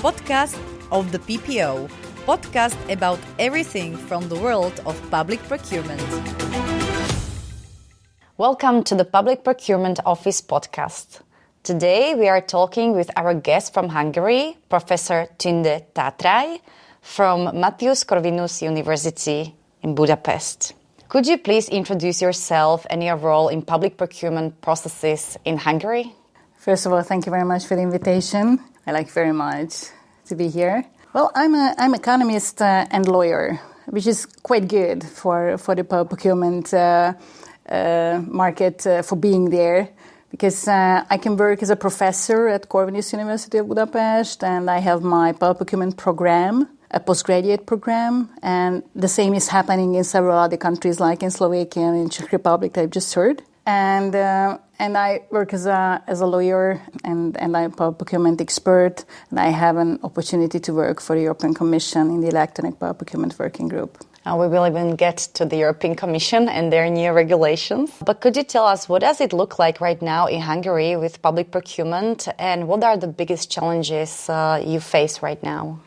podcast of the PPO, podcast about everything from the world of public procurement. Welcome to the Public Procurement Office podcast. Today we are talking with our guest from Hungary, Professor Tünde Tátrai from Mateja Korvína's University in Budapest. Could you please introduce yourself and your role in public procurement processes in Hungary? First of all, thank you very much for the invitation. I like very much to be here. Well, I'm economist and lawyer, which is quite good for the public procurement market for being there, because I can work as a professor at Korvína's University of Budapest, and I have my public procurement program, a postgraduate program, and the same is happening in several other countries, like in Slovakia and in Czech Republic that I've just heard. And I work as a lawyer and I'm a public procurement expert, and I have an opportunity to work for the European Commission in the electronic public procurement working group. We will even get to the European Commission and their new regulations. But could you tell us, what does it look like right now in Hungary with public procurement, and what are the biggest challenges you face right now?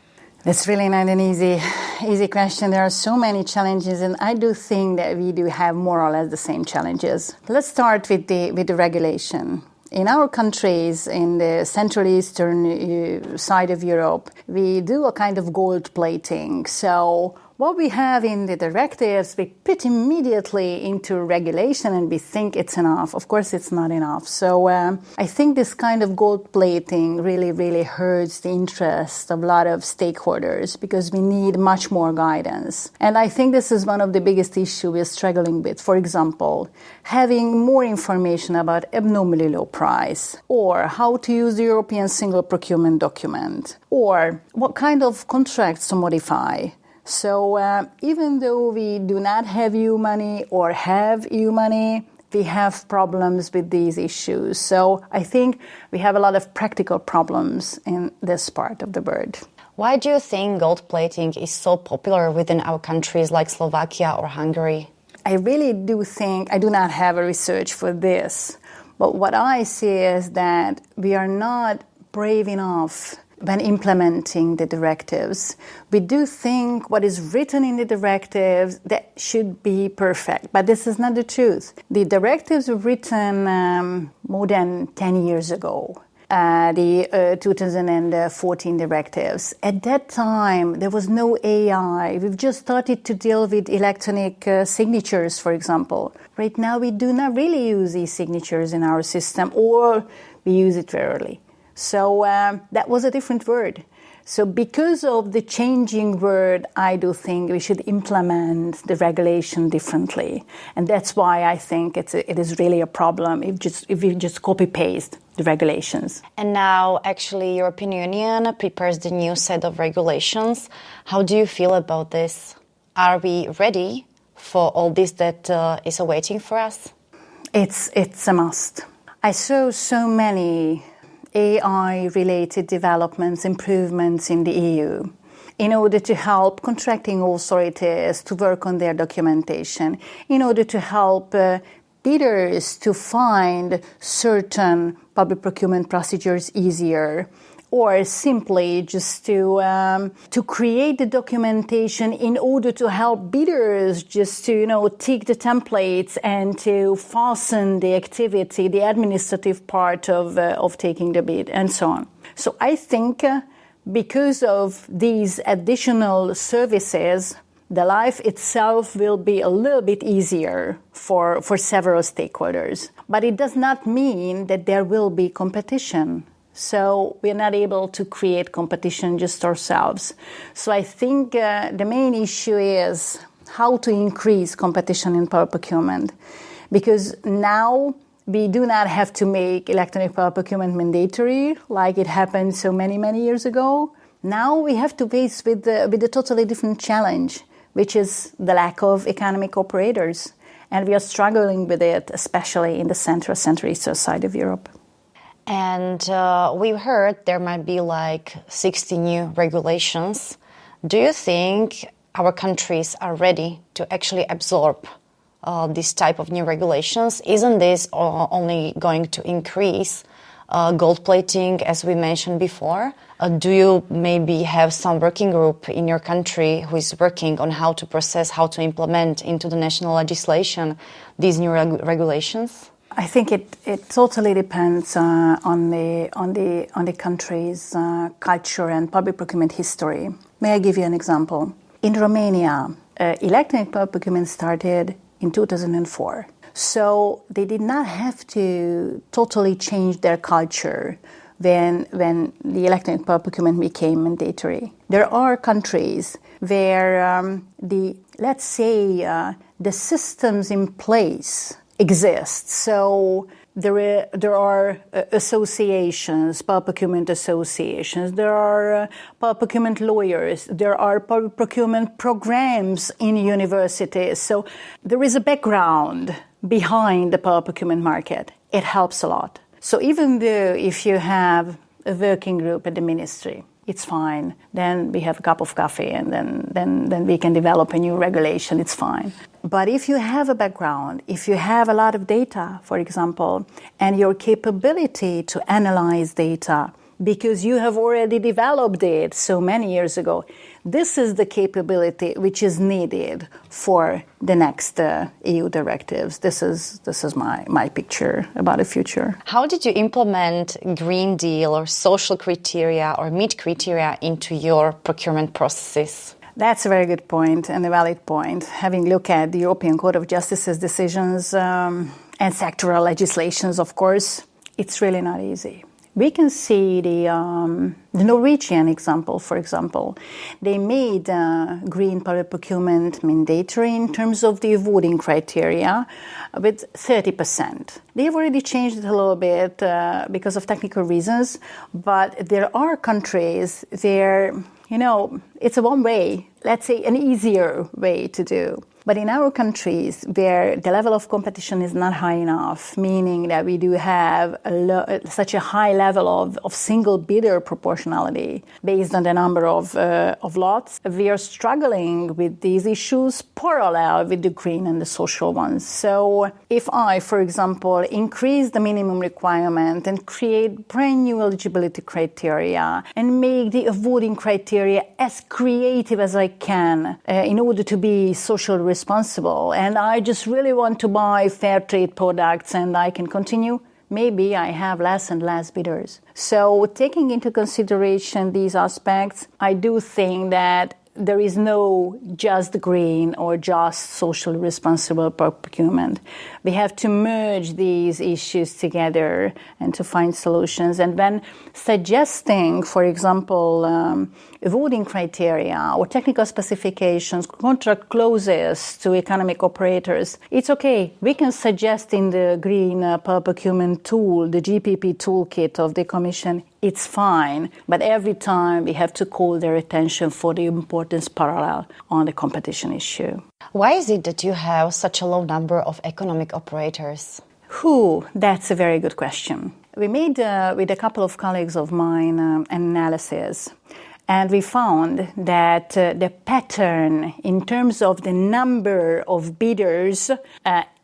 That's really not an easy question. There are so many challenges, and I do think that we do have more or less the same challenges. Let's start with the regulation. In our countries, in the Central Eastern side of Europe, we do a kind of gold plating. So what we have in the directives, we put immediately into regulation and we think it's enough. Of course, it's not enough. So I think this kind of gold plating really hurts the interest of a lot of stakeholders, because we need much more guidance. And I think this is one of the biggest issues we're struggling with. For example, having more information about abnormally low price, or how to use the European single procurement document, or what kind of contracts to modify. So even though we do not have EU money or have EU money, we have problems with these issues. So I think we have a lot of practical problems in this part of the world. Why do you think gold plating is so popular within our countries like Slovakia or Hungary? I really do think, I do not have a research for this, but what I see is that we are not brave enough when implementing the directives. We do think what is written in the directives that should be perfect, but this is not the truth. The directives were written more than 10 years ago. The 2014 directives. At that time, there was no AI. We've just started to deal with electronic signatures, for example. Right now, we do not really use these signatures in our system, or we use it rarely. So that was a different word. So because of the changing word, I do think we should implement the regulation differently. And that's why I think it is really a problem if you just copy-paste the regulations. And now, actually, European Union prepares the new set of regulations. How do you feel about this? Are we ready for all this that is awaiting for us? It's a must. I saw so many AI-related developments, improvements in the EU in order to help contracting authorities to work on their documentation, in order to help bidders to find certain public procurement procedures easier, or simply just to create the documentation in order to help bidders just to, tick the templates and to fasten the activity, the administrative part of taking the bid, and so on. So I think because of these additional services, the life itself will be a little bit easier for several stakeholders. But it does not mean that there will be competition. So we're not able to create competition just ourselves. So I think the main issue is how to increase competition in public procurement. Because now we do not have to make electronic public procurement mandatory like it happened so many years ago. Now we have to face with a totally different challenge, which is the lack of economic operators. And we are struggling with it, especially in the Central-Eastern side of Europe. And we've heard there might be like 60 new regulations. Do you think our countries are ready to actually absorb this type of new regulations? Isn't this only going to increase gold plating, as we mentioned before. Do you maybe have some working group in your country who is working on how to process, how to implement into the national legislation these new regulations? I think it totally depends on the country's culture and public procurement history. May I give you an example? In Romania, electronic public procurement started in 2004. So they did not have to totally change their culture when the electronic public procurement became mandatory. There are countries where the systems in place exist. So there are associations, public procurement associations, there are public procurement lawyers, there are public procurement programs in universities. So there is a background behind the public procurement market. It helps a lot. So even though if you have a working group at the ministry, it's fine. Then we have a cup of coffee and then we can develop a new regulation, it's fine. But if you have a background, if you have a lot of data, for example, and your capability to analyze data because you have already developed it so many years ago, this is the capability which is needed for the next EU directives. This is my picture about the future. How did you implement Green Deal or social criteria or meet criteria into your procurement processes? That's a very good point and a valid point. Having looked at the European Court of Justice's decisions and sectoral legislations, of course, it's really not easy. We can see the Norwegian example, for example. They made green public procurement mandatory in terms of the voting criteria with 30%. They've already changed it a little bit because of technical reasons, but there are countries where, it's a one way, let's say an easier way to do. But in our countries where the level of competition is not high enough, meaning that we do have such a high level of single bidder proportionality based on the number of lots, we are struggling with these issues parallel with the green and the social ones. So if I, for example, increase the minimum requirement and create brand new eligibility criteria and make the voting criteria as creative as I can in order to be social responsible, and I just really want to buy fair trade products and I can continue, maybe I have less and less bidders. So taking into consideration these aspects, I do think that there is no just green or just socially responsible procurement. We have to merge these issues together and to find solutions. And when suggesting, for example, voting criteria or technical specifications, contract clauses to economic operators, it's okay. We can suggest in the green public procurement tool, the GPP toolkit of the Commission, it's fine, but every time we have to call their attention for the importance parallel on the competition issue. Why is it that you have such a low number of economic operators? That's a very good question. We made, with a couple of colleagues of mine, an analysis, and we found that the pattern in terms of the number of bidders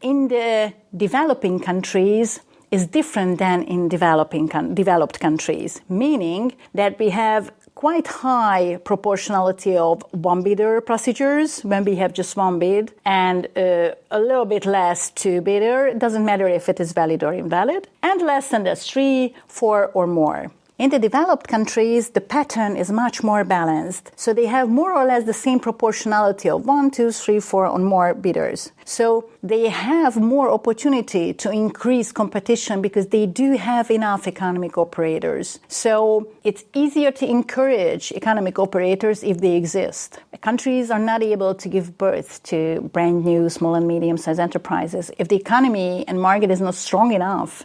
in the developing countries is different than in developed countries, meaning that we have quite high proportionality of one bidder procedures when we have just one bid and a little bit less two bidder. It doesn't matter if it is valid or invalid, and less than that's 3, 4 or more. In the developed countries, the pattern is much more balanced. So they have more or less the same proportionality of 1, 2, 3, 4 or more bidders. So they have more opportunity to increase competition because they do have enough economic operators. So it's easier to encourage economic operators if they exist. Countries are not able to give birth to brand new small and medium-sized enterprises if the economy and market is not strong enough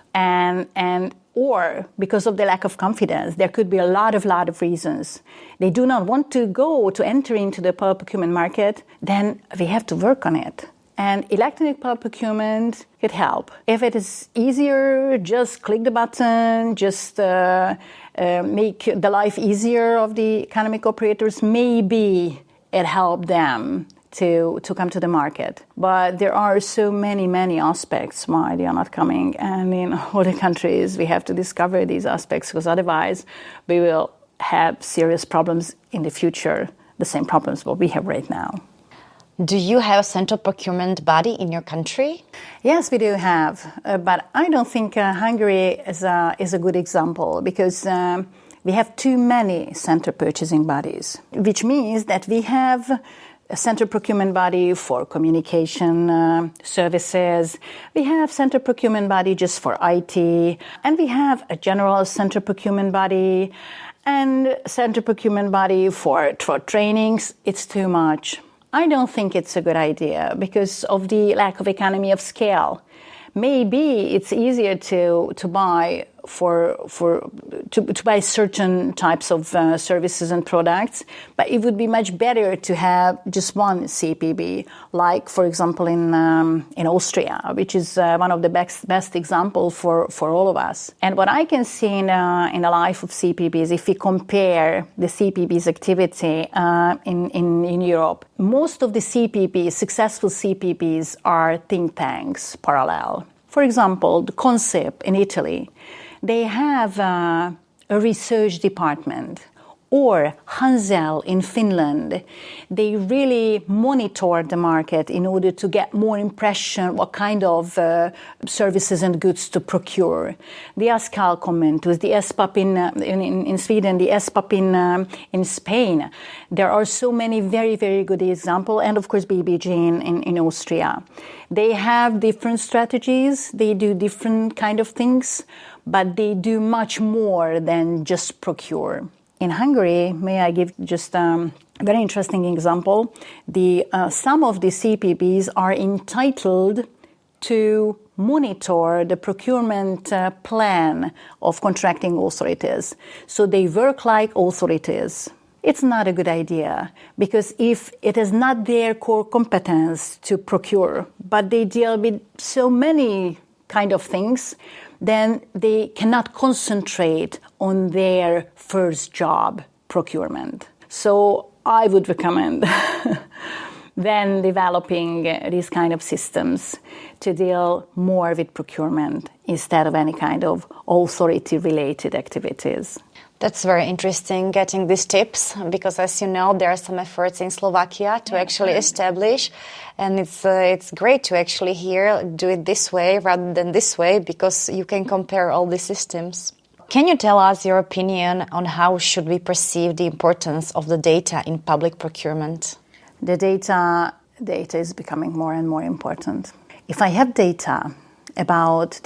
or because of the lack of confidence. There could be a lot of reasons. They do not want to enter into the public procurement market, then we have to work on it. And electronic public procurement could help. If it is easier, just click the button, just make the life easier of the economic operators, maybe it helped them to come to the market. But there are so many aspects why they are not coming. And in all the countries, we have to discover these aspects, because otherwise we will have serious problems in the future, the same problems what we have right now. Do you have a central procurement body in your country? Yes, we do have, but I don't think Hungary is a good example, because we have too many central purchasing bodies, which means that we have a central procurement body for communication services, we have central procurement body just for IT, and we have a general central procurement body and central procurement body for trainings. It's too much. I don't think it's a good idea because of the lack of economy of scale. Maybe it's easier to buy to buy certain types of services and products, but it would be much better to have just one CPB, like for example in Austria, which is one of the best example for all of us. And what I can see in the life of CPBs, if we compare the CPB's activity in Europe, most of the CPBs, successful CPBs, are think tanks parallel. For example, the Concept in Italy, they have a research department. Or Hansel in Finland, they really monitor the market in order to get more impression what kind of services and goods to procure. The Ascalcommentus, the SPAP in Sweden, the SPAP in Spain. There are so many very, very good examples, and of course BBG in Austria. They have different strategies, they do different kind of things, but they do much more than just procure. In Hungary, may I give just a very interesting example? Some of the CPBs are entitled to monitor the procurement plan of contracting authorities. So they work like authorities. It's not a good idea, because if it is not their core competence to procure, but they deal with so many kind of things, then they cannot concentrate on their first job, procurement. So I would recommend then developing these kind of systems to deal more with procurement instead of any kind of authority-related activities. That's very interesting, getting these tips, because as you know, there are some efforts in Slovakia to actually establish, and it's great to actually do it this way rather than this way, because you can compare all the systems. Can you tell us your opinion on how should we perceive the importance of the data in public procurement? The data is becoming more and more important. If I have data about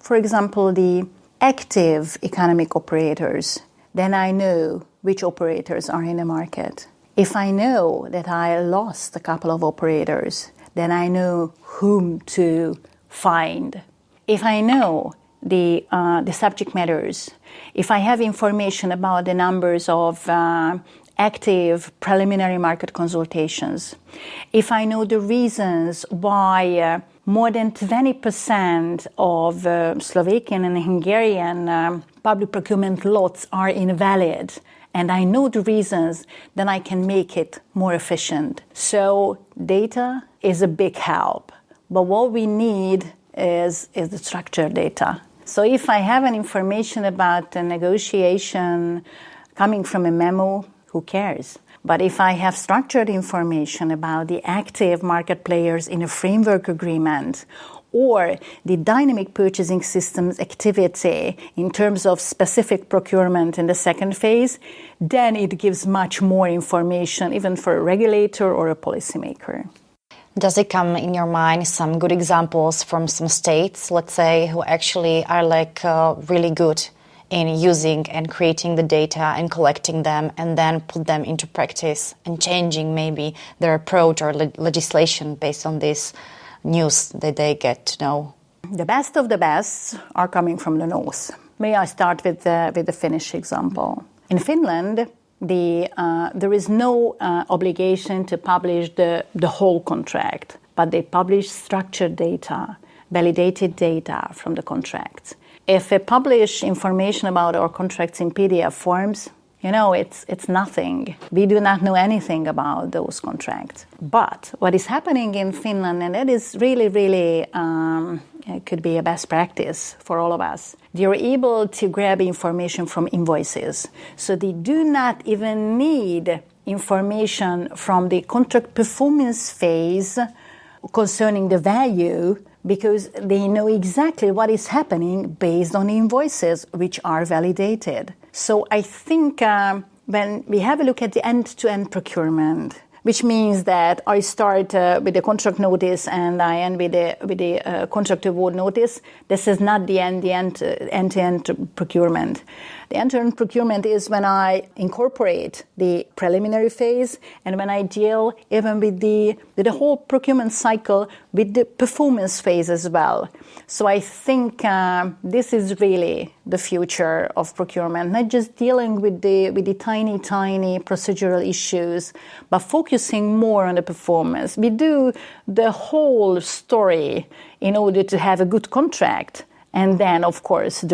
for example, the active economic operators, then I know which operators are in the market. If I know that I lost a couple of operators, then I know whom to find. If I know the subject matters, if I have information about the numbers of active preliminary market consultations, if I know the reasons why more than 20% of Slovakian and Hungarian public procurement lots are invalid, and I know the reasons, then I can make it more efficient. So data is a big help, but what we need is the structured data. So if I have an information about a negotiation coming from a memo, who cares? But if I have structured information about the active market players in a framework agreement, or the dynamic purchasing systems activity in terms of specific procurement in the second phase, then it gives much more information even for a regulator or a policymaker. Does it come in your mind some good examples from some states, let's say, who actually are really good in using and creating the data and collecting them and then put them into practice and changing maybe their approach or legislation based on this news that they get to know? The best of the best are coming from the north. May I start with the Finnish example? In Finland, there is no obligation to publish the whole contract, but they publish structured data, validated data from the contracts. If we publish information about our contracts in PDF forms, It's nothing. We do not know anything about those contracts. But what is happening in Finland, and that is really, really it could be a best practice for all of us. They're able to grab information from invoices. So they do not even need information from the contract performance phase concerning the value, because they know exactly what is happening based on invoices which are validated. So I think when we have a look at the end-to-end procurement, which means that I start with the contract notice and I end with the contract award notice, this is not the end-to-end procurement. The end-to-end procurement is when I incorporate the preliminary phase and when I deal even with the whole procurement cycle with the performance phase as well. So I think this is really the future of procurement, not just dealing with the tiny procedural issues, but focusing more on the performance. We do the whole story in order to have a good contract. And then, of course, the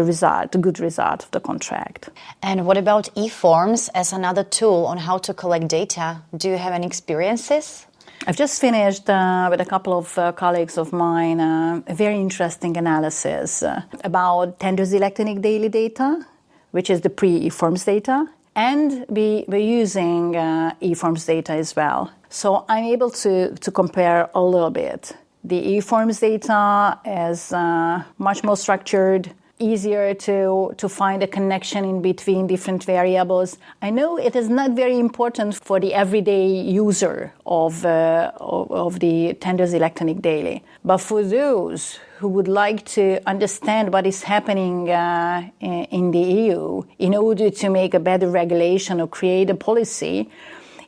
good result of the contract. And what about e-forms as another tool on how to collect data? Do you have any experiences? I've just finished with a couple of colleagues of mine a very interesting analysis about tenders electronic daily data, which is the pre-e-forms data. And we were using e-forms data as well. So I'm able to compare a little bit. The e-forms data is much more structured, easier to find a connection in between different variables. I know it is not very important for the everyday user of the tenders electronic daily, but for those who would like to understand what is happening in the EU in order to make a better regulation or create a policy,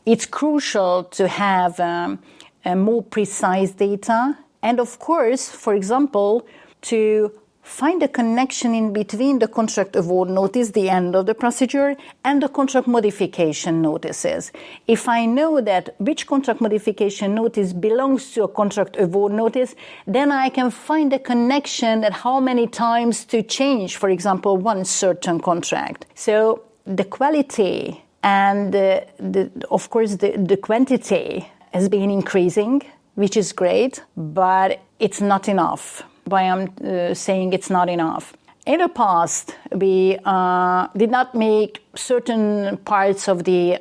it's crucial to have a more precise data. And of course, for example, to find a connection in between the contract award notice, the end of the procedure, and the contract modification notices. If I know that which contract modification notice belongs to a contract award notice, then I can find a connection at how many times to change, for example, one certain contract. So the quality and, of course, the quantity has been increasing, which is great, but it's not enough. Why I'm saying it's not enough. In the past, we did not make certain parts of the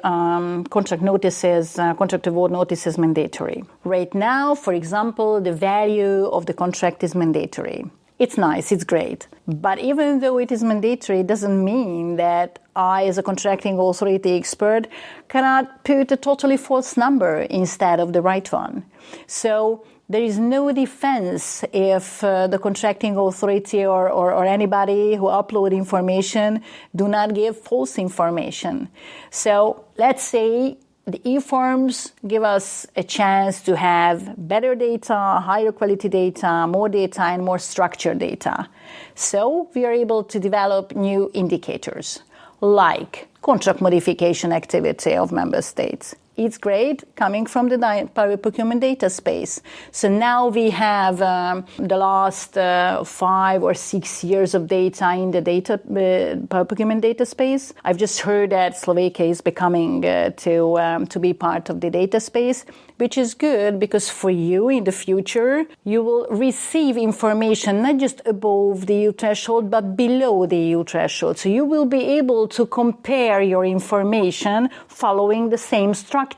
contract notices, contract award notices mandatory. Right now, for example, the value of the contract is mandatory. It's nice, it's great. But even though it is mandatory, it doesn't mean that I, as a contracting authority expert, cannot put a totally false number instead of the right one. So there is no defense if the contracting authority or anybody who upload information do not give false information. So let's say the e-forms give us a chance to have better data, higher quality data, and more structured data. So we are able to develop new indicators like contract modification activity of member states. It's great coming from the public procurement data space. So now we have the last 5 or 6 years of data in the public procurement data space. I've just heard that Slovakia is becoming to be part of the data space, which is good because for you in the future, you will receive information not just above the EU threshold, but below the EU threshold. So you will be able to compare your information following the same structure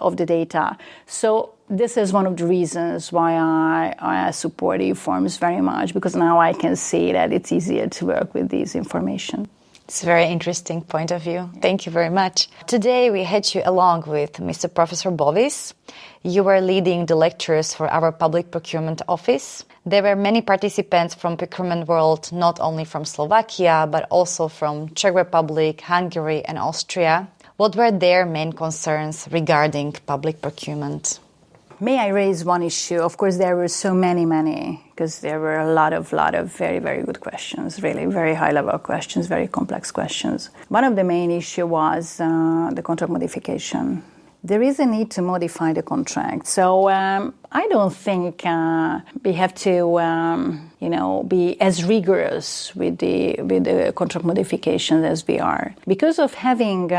of the data. So this is one of the reasons why I support e-forms very much, because now I can see that it's easier to work with these information. It's a very interesting point of view. Thank you very much. Today we had you along with Mr. Professor Bovis. You were leading the lectures for our public procurement office. There were many participants from procurement world, not only from Slovakia, but also from Czech Republic, Hungary and Austria. What were their main concerns regarding public procurement? May I raise one issue? Of course, there were so many, because there were a lot of very, very good questions, really very high-level questions, very complex questions. One of the main issue was the contract modification. there is a need to modify the contract. So I don't think we have to, be as rigorous with the contract modifications as we are. Because of having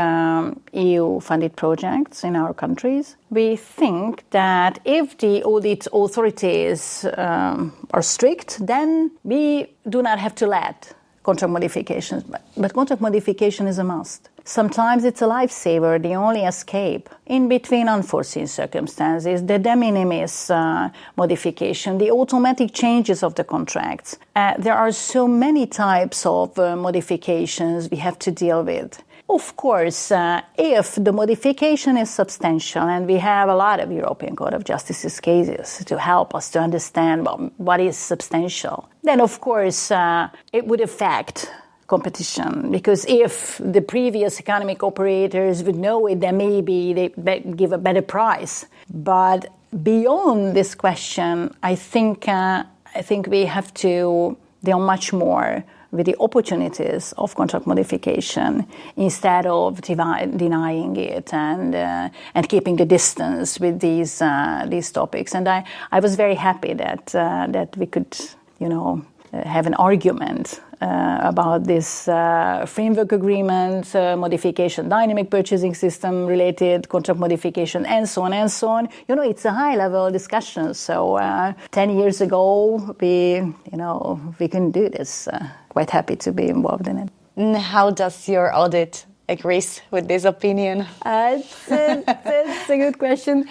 EU-funded projects in our countries, we think that if the audit authorities are strict, then we do not have to let contract modifications. But contract modification is a must. Sometimes it's a lifesaver, the only escape. In between unforeseen circumstances, the de minimis modification, the automatic changes of the contracts. There are so many types of modifications we have to deal with. Of course, if the modification is substantial, and we have a lot of European Court of Justice's cases to help us to understand what is substantial, then of course it would affect competition, because if the previous economic operators would know it, then maybe they give a better price. But beyond this question, I think we have to deal much more with the opportunities of contract modification instead of denying it and keeping the distance with these topics. And I was very happy that we could, have an argument about this framework agreement, modification, dynamic purchasing system related contract modification, and so on and so on. It's a high-level discussion. So 10 years ago, we couldn't do this. Quite happy to be involved in it. How does your audit agree with this opinion? It's a good question.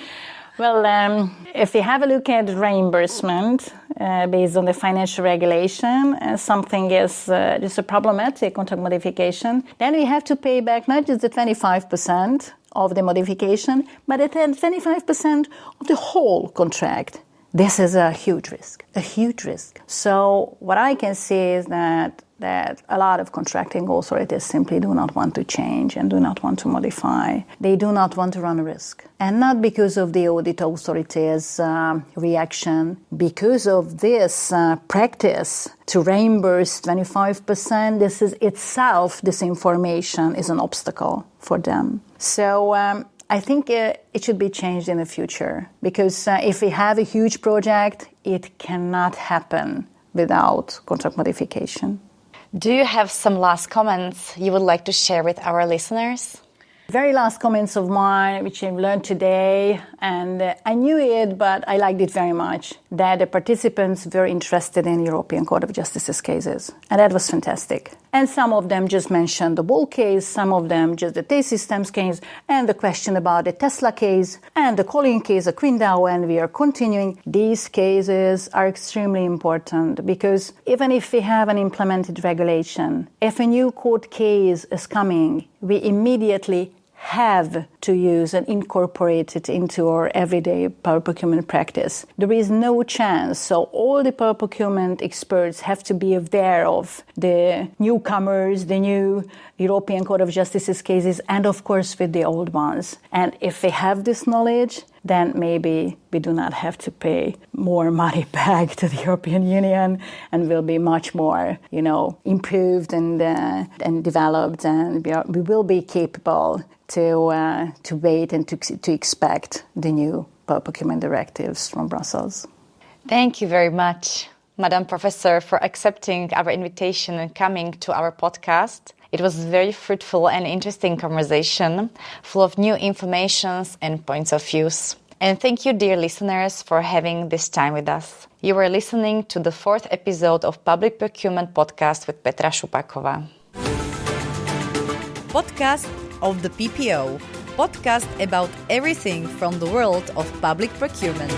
Well, if we have a look at reimbursement based on the financial regulation, something is just a problematic contract modification, then we have to pay back not just the 25% of the modification, but the 25% of the whole contract. This is a huge risk. So what I can say is that a lot of contracting authorities simply do not want to change and do not want to modify. They do not want to run a risk. And not because of the audit authorities' reaction, because of this practice to reimburse 25%, this information is an obstacle for them. So I think it should be changed in the future, because if we have a huge project, it cannot happen without contract modification. Do you have some last comments you would like to share with our listeners? Very last comments of mine, which I've learned today, and I knew it, but I liked it very much, that the participants were interested in European Court of Justice's cases. And that was fantastic. And some of them just mentioned the Bola case, some of them just the T Systems case, and the question about the Tesla case, and the Colin case, the Quindao, and we are continuing. These cases are extremely important, because even if we have an implemented regulation, if a new court case is coming, we immediately have to use and incorporate it into our everyday power procurement practice. There is no chance. So all the power procurement experts have to be aware of the newcomers, the new European Court of Justice's cases, and of course with the old ones. And if they have this knowledge, then maybe we do not have to pay more money back to the European Union, and will be much more, improved and developed, and we will be capable to wait and to expect the new power procurement directives from Brussels. Thank you very much, Madam Professor, for accepting our invitation and coming to our podcast. It was a very fruitful and interesting conversation, full of new informations and points of views. And thank you, dear listeners, for having this time with us. You were listening to the 4th episode of Public Procurement Podcast with Petra Šupáková. Podcast of the PPO. Podcast about everything from the world of public procurement.